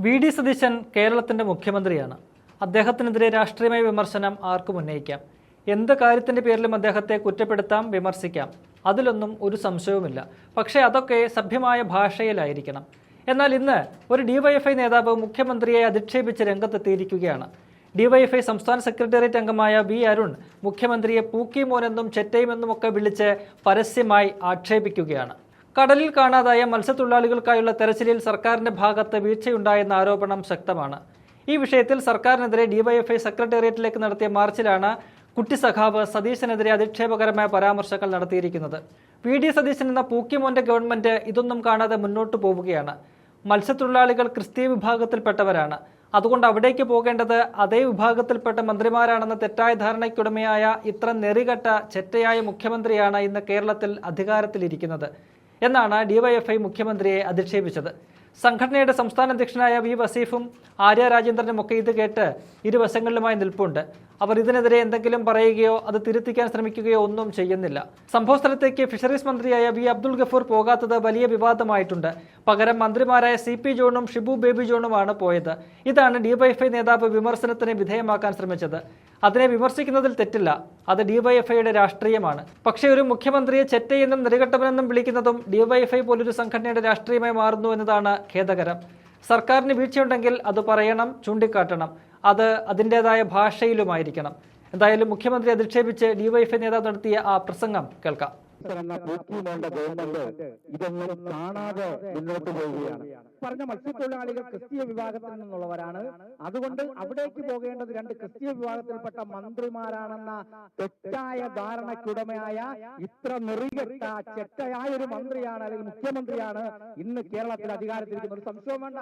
VD. Satheesan കേരളത്തിന്റെ മുഖ്യമന്ത്രിയാണ്. അദ്ദേഹത്തിനെതിരെ രാഷ്ട്രീയമായ വിമർശനം ആർക്കും ഉന്നയിക്കാം. എന്ത് കാര്യത്തിന്റെ പേരിലും അദ്ദേഹത്തെ കുറ്റപ്പെടുത്താം, വിമർശിക്കാം. അതിലൊന്നും ഒരു സംശയവുമില്ല. പക്ഷേ അതൊക്കെ സഭ്യമായ ഭാഷയിലായിരിക്കണം. എന്നാൽ ഇന്ന് ഒരു ഡിവൈഎഫ്ഐ നേതാവ് മുഖ്യമന്ത്രിയെ അധിക്ഷേപിച്ച് രംഗത്തെത്തിയിരിക്കുകയാണ്. ഡിവൈഎഫ്ഐ സംസ്ഥാന സെക്രട്ടേറിയറ്റ് അംഗമായ വി. അരുൺ മുഖ്യമന്ത്രിയെ പൂക്കിമോനെന്നും ചെറ്റയുമെന്നുമൊക്കെ വിളിച്ച് പരസ്യമായി ആക്ഷേപിക്കുകയാണ്. കടലിൽ കാണാതായ മത്സ്യത്തൊഴിലാളികൾക്കായുള്ള തെരച്ചിലിൽ സർക്കാരിന്റെ ഭാഗത്ത് വീഴ്ചയുണ്ടായെന്ന ആരോപണം ശക്തമാണ്. ഈ വിഷയത്തിൽ സർക്കാരിനെതിരെ ഡിവൈഎഫ്ഐ സെക്രട്ടേറിയറ്റിലേക്ക് നടത്തിയ മാർച്ചിലാണ് കുട്ടി സഖാവ് സതീശനെതിരെ അധിക്ഷേപകരമായ പരാമർശങ്ങൾ നടത്തിയിരിക്കുന്നത്. വി.ഡി. സതീശൻ എന്ന പൂക്കിമോന്റെ ഗവൺമെന്റ് ഇതൊന്നും കാണാതെ മുന്നോട്ടു പോവുകയാണ്. മത്സ്യത്തൊഴിലാളികൾ ക്രിസ്തീയ വിഭാഗത്തിൽപ്പെട്ടവരാണ്. അതുകൊണ്ട് അവിടേക്ക് പോകേണ്ടത് അതേ വിഭാഗത്തിൽപ്പെട്ട മന്ത്രിമാരാണെന്ന തെറ്റായ ധാരണയ്ക്കുടമയായ ഇത്ര നെറികെട്ട ചെറ്റയായ മുഖ്യമന്ത്രിയാണ് ഇന്ന് കേരളത്തിൽ അധികാരത്തിലിരിക്കുന്നത് എന്നാണ് ഡിവൈഎഫ്ഐ മുഖ്യമന്ത്രിയെ അധിക്ഷേപിച്ചത്. സംഘടനയുടെ സംസ്ഥാന അധ്യക്ഷനായ വി. വസീഫും ആര്യ രാജേന്ദ്രനുമൊക്കെ ഇത് കേട്ട് ഇരുവശങ്ങളിലുമായി നിൽപ്പുണ്ട്. അവർ ഇതിനെതിരെ എന്തെങ്കിലും പറയുകയോ അത് തിരുത്തിക്കാൻ ശ്രമിക്കുകയോ ഒന്നും ചെയ്യുന്നില്ല. സംഭവസ്ഥലത്തേക്ക് ഫിഷറീസ് മന്ത്രിയായ വി. അബ്ദുൾ ഗഫൂർ പോകാത്തത് വലിയ വിവാദമായിട്ടുണ്ട്. പകരം മന്ത്രിമാരായ സി.പി. ജോണും ഷിബു ബേബി ജോണുമാണ് പോയത്. ഇതാണ് ഡിവൈഎഫ്ഐ നേതാവ് വിമർശനത്തിന് വിധേയമാക്കാൻ ശ്രമിച്ചത്. അതിനെ വിമർശിക്കുന്നതിൽ തെറ്റില്ല. അത് ഡിവൈഎഫ്ഐയുടെ രാഷ്ട്രീയമാണ്. പക്ഷേ ഒരു മുഖ്യമന്ത്രിയെ ചെറ്റയെന്നും നെറികെട്ടവനെന്നും വിളിക്കുന്നതും ഡിവൈഎഫ്ഐ പോലൊരു സംഘടനയുടെ രാഷ്ട്രീയമായി മാറുന്നു എന്നതാണ് ഖേദകരം. സർക്കാരിന് വീഴ്ചയുണ്ടെങ്കിൽ അത് പറയണം, ചൂണ്ടിക്കാട്ടണം. അത് അതിൻ്റെതായ ഭാഷയിലുമായിരിക്കണം. എന്തായാലും മുഖ്യമന്ത്രി അധിക്ഷേപിച്ച് ഡിവൈഎഫ്ഐ നേതാവ് നടത്തിയ ആ പ്രസംഗം കേൾക്കാം. ഗവൺമെന്റ് ഇതൊന്നും കാണാതെ മുന്നോട്ട് പോവുകയാണ്. പറഞ്ഞ മത്സ്യത്തൊഴിലാളികൾ ക്രിസ്തീയ വിഭാഗത്തിൽ നിന്നുള്ളവരാണ്. അതുകൊണ്ട് അവിടേക്ക് പോകേണ്ടത് രണ്ട് ക്രിസ്തീയ വിഭാഗത്തിൽപ്പെട്ട മന്ത്രിമാരാണെന്ന തെറ്റായ ധാരണയ്ക്കുടമയായ ഇത്ര നെറികെട്ട ചെറ്റയായ ഒരു മന്ത്രിയാണ് അല്ലെങ്കിൽ മുഖ്യമന്ത്രിയാണ് ഇന്ന് കേരളത്തിൽ അധികാരത്തിലിരിക്കുന്ന ഒരു സംശയവും വേണ്ട.